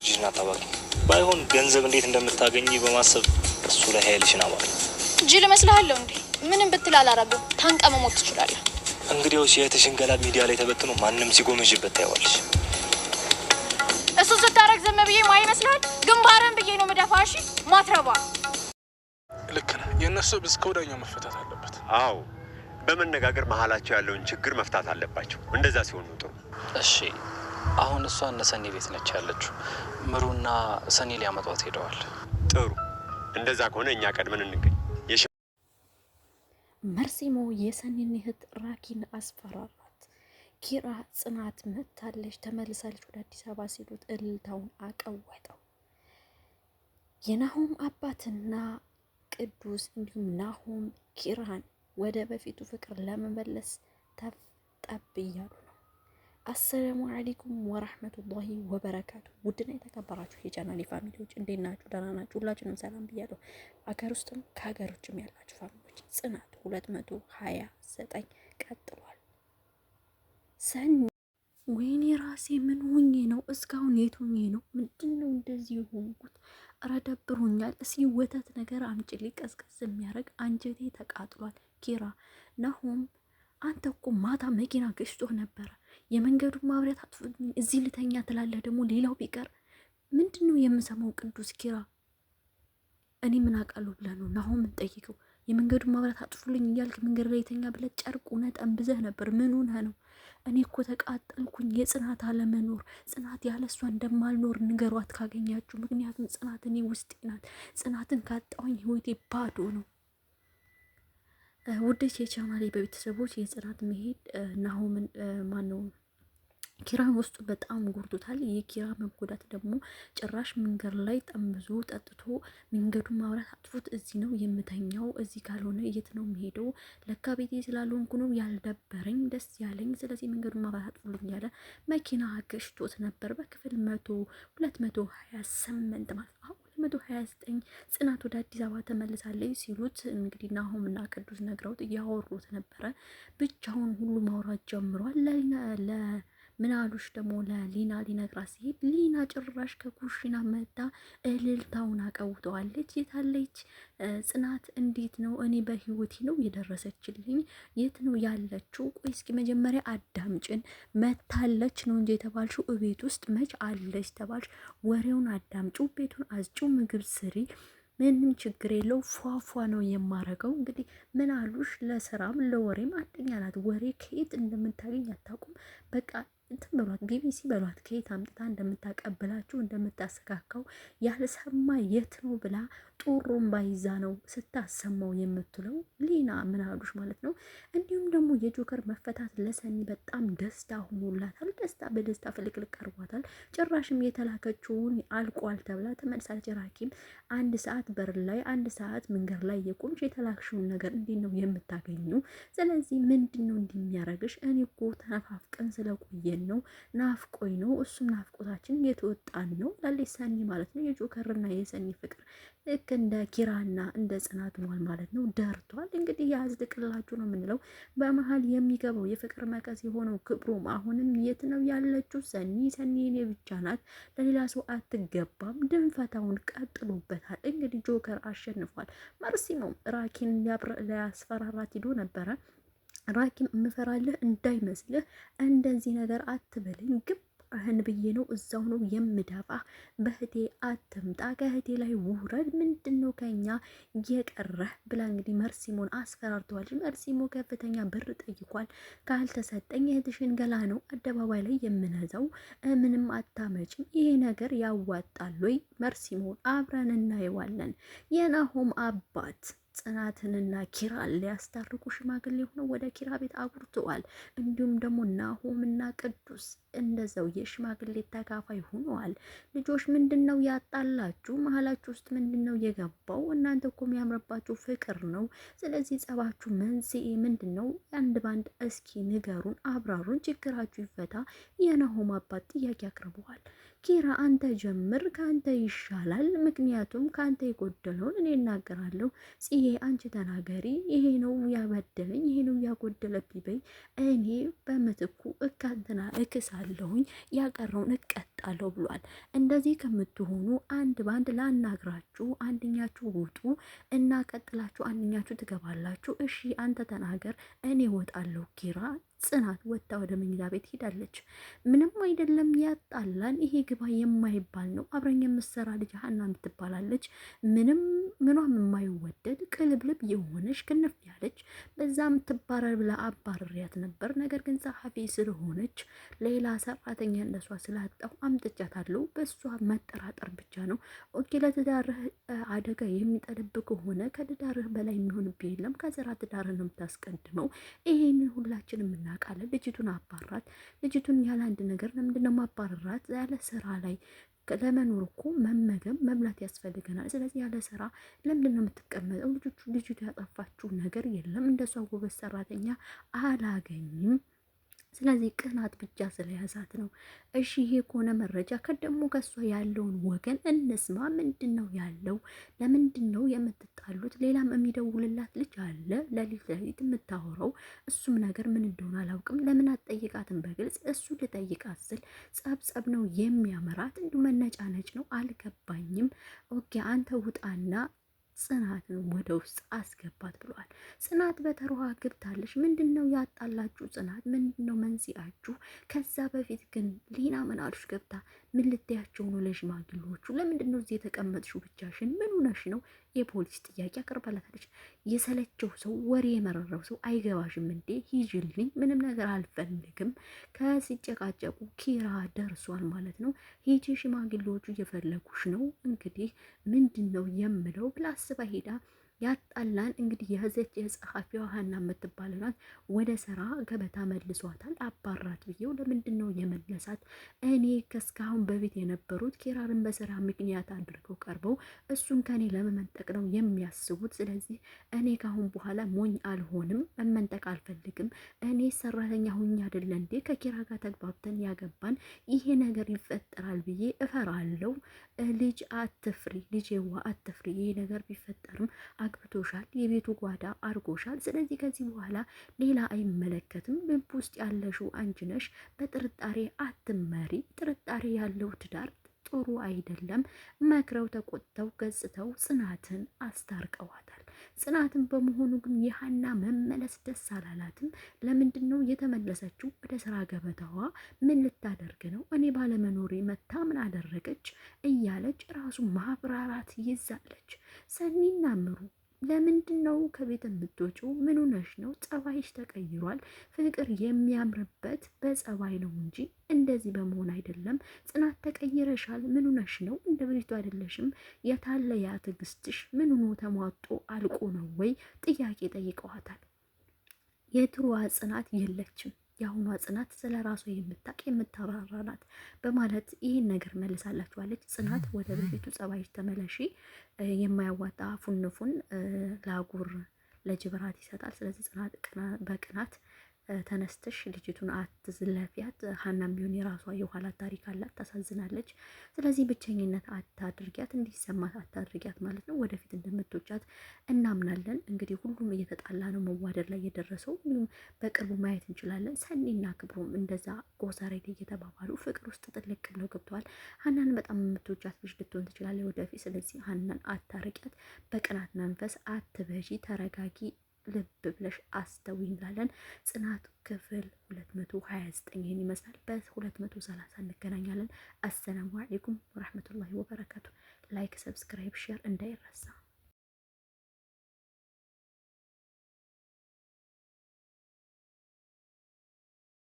ጂና ታባቂ ባይሆን ገንዘብ እንዴት እንደምታገኝ በማሰብ እሱ ላይ ኃይልሽን አባል ጅል መስልሃለሁ እንዴ? ምንም ብትል አላረግም። ታንቀ መሞት ትችላለህ። እንግዲያውስ የእህትሽን ገላ ሚዲያ ላይ ተበትኖ ማንም ሲጎመዥበት ታይዋለሽ። እሱ ስታረግ ዝም ብዬ ማይ ይመስላል። ግንባርን ብዬ ነው መዳፋሽ ማትረባ። ልክ ነህ። የእነሱ እስከ ወዲያኛው መፈታት አለበት። አዎ በመነጋገር መሀላቸው ያለውን ችግር መፍታት አለባቸው። እንደዛ ሲሆን ጥሩ። እሺ አሁን እሷ እነ ሰኒ ቤት ነች ያለችው። ምሩና ሰኒ ሊያመጧት ሄደዋል። ጥሩ። እንደዛ ከሆነ እኛ ቀድመን እንገኝ። መርሲሞ የሰኒን እህት ራኪን አስፈራራት። ኪራ ጽናት መታለች ተመልሳለች ወደ አዲስ አበባ ሲሉት እልልታውን አቀወጠው። የናሆም አባትና ቅዱስ እንዲሁም ናሆም ኪራን ወደ በፊቱ ፍቅር ለመመለስ ጠብ እያሉ ነው። አሰላሙ አለይኩም ወራህመቱላሂ ወበረካቱ። ውድና የተከበራችሁ የቻናሌ ፋሚሊዎች እንዴት ናችሁ? ደህና ናችሁ? ሁላችንም ሰላም ብያለሁ። አገር ውስጥም ከሀገር ውጭም ያላችሁ ፋሚሊዎች ጽናት 229 ቀጥሏል። ሰኒ ወይኔ ራሴ ምን ሆኜ ነው? እስካሁን የት ሆኜ ነው? ምንድን ነው እንደዚህ ሆንኩት? እረ ደብሮኛል። እስኪ ወተት ነገር አምጪልኝ፣ ቀዝቀዝ የሚያደርግ አንጀቴ ተቃጥሏል። ኪራ ናሆም አንተ እኮ ማታ መኪና ገጭቶ ነበረ። የመንገዱን ማብሪያት አጥፍልኝ፣ እዚህ ልተኛ ትላለህ። ደግሞ ሌላው ቢቀር ምንድን ነው የምሰማው? ቅዱስ ኪራ እኔ ምን አውቃለሁ ብለህ ነው ናሆምን ጠይቀው። የመንገዱን ማብሪያት አጥፉልኝ እያልክ መንገድ ላይ ተኛ ብለህ ጨርቁነ ጠንብዘህ ነበር። ምን ሆነህ ነው? እኔ እኮ ተቃጠልኩኝ። የጽናት አለመኖር፣ ጽናት ያለ እሷ እንደማልኖር ንገሯት ካገኛችሁ። ምክንያቱም ጽናት እኔ ውስጤ ናት። ጽናትን ካጣሁኝ ህይወቴ ባዶ ነው። ውድች የቻናሌ በቤተሰቦች የጽናት መሄድ ናሆምን ማነው ኪራን ውስጡ በጣም ጎርቶታል። የኪራ መጎዳት ደግሞ ጭራሽ መንገድ ላይ ጠምዞ ጠጥቶ መንገዱን ማብራት አጥፎት እዚህ ነው የምተኛው፣ እዚህ ካልሆነ የት ነው የምሄደው? ለካ ቤቴ ስላልሆንኩ ነው ያልደበረኝ ደስ ያለኝ። ስለዚህ መንገዱን ማብራት አጥፉልኝ ያለ መኪና ገጭቶት ነበር። በክፍል 228 ማለት ነው 229 ጽናት ወደ አዲስ አበባ ተመልሳለች ሲሉት እንግዲህ ናሆምና ቅዱስ ነግረውት እያወሩት ነበረ። ብቻውን ሁሉ ማውራት ጀምሯል። ምናሉሽ ደግሞ ለሊና ሊነግራት ሲሄድ ሊና ጭራሽ ከኩሽና መጣ እልልታውን አቀውጠዋለች። የታለች ጽናት? እንዴት ነው? እኔ በህይወቴ ነው የደረሰችልኝ? የት ነው ያለችው? ቆይ እስኪ መጀመሪያ አዳምጭን። መታለች ነው እንጂ የተባልሽው እቤት ውስጥ መች አለች ተባልሽ? ወሬውን አዳምጩ፣ ቤቱን አዝጩ፣ ምግብ ስሪ፣ ምንም ችግር የለው። ፏፏ ነው የማረገው። እንግዲህ ምን አሉሽ? ለስራም ለወሬም አንደኛ ናት። ወሬ ከየት እንደምታገኝ አታውቁም። በቃ እንትን በሏት፣ ቢቢሲ በሏት። ከየት አምጥታ እንደምታቀብላችሁ እንደምታሰካካው ያልሰማ የት ነው ብላ ጡሩምባ ይዛ ነው ስታሰማው የምትለው ሊና። ምን አሉሽ ማለት ነው። እንዲሁም ደግሞ የጆከር መፈታት ለሰኒ በጣም ደስታ ሆኖላታል። ደስታ በደስታ ፍልቅልቅ አርጓታል። ጭራሽም የተላከችውን አልቋል ተብላ ተመልሳለች። ራኪም 1 ሰዓት በር ላይ 1 ሰዓት መንገድ ላይ የቆምሽ የተላክሽውን ነገር እንዴት ነው የምታገኙ? ስለዚህ ምንድን ነው እንደሚያረግሽ? እኔ እኮ ተነፋፍቀን ስለቆየ ነው ናፍቆኝ ነው፣ እሱም ናፍቆታችን የተወጣን ነው ላለች ሰኒ ማለት ነው። የጆከርና የሰኒ ፍቅር ልክ እንደ ኪራና እንደ ጽናት ሆኗል ማለት ነው። ደርቷል። እንግዲህ ያዝልቅላችሁ ነው የምንለው። በመሀል የሚገባው የፍቅር መቀስ የሆነው ክብሩም አሁንም የት ነው ያለችው? ሰኒ የኔ ብቻ ናት፣ ለሌላ ሰው አትገባም። ድንፈታውን ቀጥሎበታል። እንግዲህ ጆከር አሸንፏል። መርሲሞም ራኪን ሊያስፈራራት ሂዶ ነበረ። ራኪም እምፈራልህ እንዳይመስልህ፣ እንደዚህ ነገር አትበልኝ፣ ግባህን ብዬ ነው እዛው ነው የምደፋ። በህቴ አትምጣ፣ ከህቴ ላይ ውረድ፣ ምንድን ነው ከኛ የቀረህ ብላ እንግዲህ መርሲሞን አስፈራርተዋል። መርሲሞ ከፍተኛ ብር ጠይቋል። ካልተሰጠኝ እህትሽን ገላ ነው አደባባይ ላይ የምነዛው፣ ምንም አታመጭም። ይሄ ነገር ያዋጣል ወይ? መርሲሞን አብረን እናየዋለን። የናሆም አባት ጽናትንና ኪራን ሊያስታርቁ ሽማግሌ ሆነው ወደ ኪራ ቤት አጉርተዋል። እንዲሁም ደግሞ ናሆምና ቅዱስ እንደዛው የሽማግሌ ተካፋይ ሆነዋል። ልጆች ምንድን ነው ያጣላችሁ? መሀላችሁ ውስጥ ምንድን ነው የገባው? እናንተ እኮ የሚያምርባችሁ ፍቅር ነው። ስለዚህ ጸባችሁ መንስኤ ምንድን ነው? አንድ ባንድ እስኪ ንገሩን፣ አብራሩን፣ ችግራችሁ ይፈታ። የናሆም አባት ጥያቄ አቅርበዋል። ኪራ አንተ ጀምር፣ ከአንተ ይሻላል። ምክንያቱም ከአንተ የጎደለውን እኔ እናገራለሁ። ጽዬ አንቺ ተናገሪ፣ ይሄ ነው ያበደለኝ፣ ይሄ ነው ያጎደለብኝ በይ። እኔ በምትኩ እካንትና እክሳለሁኝ፣ ያቀረውን እቀጣለሁ ብሏል። እንደዚህ ከምትሆኑ አንድ ባንድ ላናግራችሁ፣ አንደኛችሁ ውጡ እና ቀጥላችሁ አንደኛችሁ ትገባላችሁ። እሺ አንተ ተናገር፣ እኔ ወጣለሁ። ኪራ ጽናት ወጥታ ወደ መኝታ ቤት ሄዳለች። ምንም አይደለም ያጣላን፣ ይሄ ግባ የማይባል ነው። አብረኝ የምትሰራ ልጅ ሀና ትባላለች። ምኗም የማይወደድ ቅልብልብ የሆነች ክንፍ ያለች በዛም ትባረር ብላ አባረሪያት ነበር። ነገር ግን ጸሐፊ ስለሆነች ሌላ ሰራተኛ እንደሷ ስላጣው አምጥቻታለሁ። በሷ መጠራጠር ብቻ ነው። ኦኬ ለትዳርህ አደጋ የሚጠልብ ከሆነ ከትዳርህ በላይ የሚሆንብህ የለም። ከስራ ትዳርህ ነው የምታስቀድመው። ይሄንን ሁላችንም እናውቃለን። ልጅቱን አባራት። ልጅቱን ያለ አንድ ነገር ለምንድነው ማባረራት? ያለ ስራ ላይ ለመኖር እኮ መመገብ መብላት ያስፈልገናል። ስለዚህ ያለ ስራ ለምንድን ነው የምትቀመጠው? ልጅቱ ያጠፋችው ነገር የለም። እንደሷ ጎበዝ ሰራተኛ አላገኝም። ስለዚህ ቅናት ብቻ ስለያዛት ነው። እሺ ይሄ ከሆነ መረጃ ከደሞ ከሷ ያለውን ወገን እንስማ። ምንድን ነው ያለው? ለምንድን ነው የምትጣሉት? ሌላም የሚደውልላት ልጅ አለ ለሊት የምታወራው። እሱም ነገር ምን እንደሆነ አላውቅም። ለምን አትጠይቃትም በግልጽ? እሱ ልጠይቃት ስል ጸብ ነው የሚያመራት። እንዲሁ መነጫነጭ ነው። አልገባኝም። ኦኬ አንተ ውጣና ጽናትን ወደ ውስጥ አስገባት ብሏል። ጽናት በተሯ ገብታለች። ምንድን ነው ያጣላችሁ? ጽናት ምንድን ነው መንስኤያችሁ? ከዛ በፊት ግን ሊና ምን አሉሽ? ገብታ ምን ልትያቸው ነው? ለሽማግሌዎቹ ለምንድን ነው እዚህ የተቀመጥሽው ብቻሽን? ምን ሆነሽ ነው? የፖሊስ ጥያቄ አቅርባላታለች። የሰለቸው ሰው ወሬ የመረረው ሰው አይገባሽም እንዴ? ሂጅልኝ፣ ምንም ነገር አልፈልግም። ከሲጨቃጨቁ ኪራ ደርሷል ማለት ነው። ሂጂ፣ ሽማግሌዎቹ እየፈለጉሽ ነው። እንግዲህ ምንድን ነው የምለው ብላ አስባ ሄዳ ያጣላን እንግዲህ የህዘች የጸሐፊዋ ሀና የምትባልናት ወደ ስራ ገበታ መልሷታል። አባራት ብዬው ለምንድን ነው የመለሳት? እኔ ከስካሁን በፊት የነበሩት ኪራርን በስራ ምክንያት አድርገው ቀርበው እሱን ከኔ ለመመንጠቅ ነው የሚያስቡት። ስለዚህ እኔ ካሁን በኋላ ሞኝ አልሆንም፣ መመንጠቅ አልፈልግም። እኔ ሰራተኛ ሁኝ አይደለ እንዴ ከኪራ ጋር ተግባብተን ያገባን፣ ይሄ ነገር ይፈጠራል ብዬ እፈራለሁ። ልጅ አትፍሪ፣ ልጄዋ አትፍሪ። ይሄ ነገር ቢፈጠርም አግብቶሻል፣ የቤቱ ጓዳ አርጎሻል። ስለዚህ ከዚህ በኋላ ሌላ አይመለከትም። ልብ ውስጥ ያለሽው አንቺ ነሽ። በጥርጣሬ አትመሪ። ጥርጣሬ ያለው ትዳር ጥሩ አይደለም። መክረው ተቆጥተው ገጽተው ጽናትን አስታርቀዋታል። ጽናትን በመሆኑ ግን የሀና መመለስ ደስ አላላትም። ለምንድን ነው የተመለሰችው? ወደ ስራ ገበታዋ ምን ልታደርግ ነው? እኔ ባለመኖሬ መታ ምን አደረገች? እያለች ራሱ ማብራራት ይዛለች። ሰኒና ምሩ ለምንድን ነው ከቤት የምትወጪው? ምን ሆነሽ ነው? ጸባይሽ ተቀይሯል። ፍቅር የሚያምርበት በጸባይ ነው እንጂ እንደዚህ በመሆን አይደለም። ጽናት ተቀይረሻል። ምን ሆነሽ ነው? እንደ በፊቱ አይደለሽም። የታለ ያ ትዕግስትሽ? ምን ሆኖ ተሟጦ አልቆ ነው ወይ? ጥያቄ ጠይቀዋታል። የድሮዋ ጽናት የለችም። የአሁኗ ጽናት ስለ ራሷ የምታውቅ የምታራራ ናት በማለት ይህን ነገር መልሳላችኋለች። ጽናት ወደ በፊቱ ጸባይሽ ተመለሺ፣ የማያዋጣ ፉንፉን ለአጉር ለጅብራት ይሰጣል። ስለዚህ ጽናት በቅናት ተነስተሽ ልጅቱን አትዝለፊያት። ሀናም ቢሆን የራሷ የኋላ ታሪክ አላት፣ ታሳዝናለች። ስለዚህ ብቸኝነት አታድርጊያት፣ እንዲሰማት አታድርጊያት ማለት ነው። ወደፊት እንደምትወጫት እናምናለን። እንግዲህ ሁሉም እየተጣላ ነው መዋደድ ላይ የደረሰው። እንዲሁም በቅርቡ ማየት እንችላለን። ሰኒና ክብሮም እንደዛ ጎሳሬ እየተባባሉ ፍቅር ውስጥ ጥልቅ ብለው ገብተዋል። ሀናን በጣም የምትወጫት ልጅ ልትሆን ትችላለች ወደፊት። ስለዚህ ሀናን አታርቂያት፣ በቅናት መንፈስ አትበዢ፣ ተረጋጊ፣ ልብ ብለሽ አስተዊ እንላለን። ጽናት ክፍል 229 ይህን ይመስላል። በ230 እንገናኛለን። አሰላሙ አሌይኩም ወረህመቱላሂ ወበረካቱ። ላይክ፣ ሰብስክራይብ፣ ሼር እንዳይረሳ።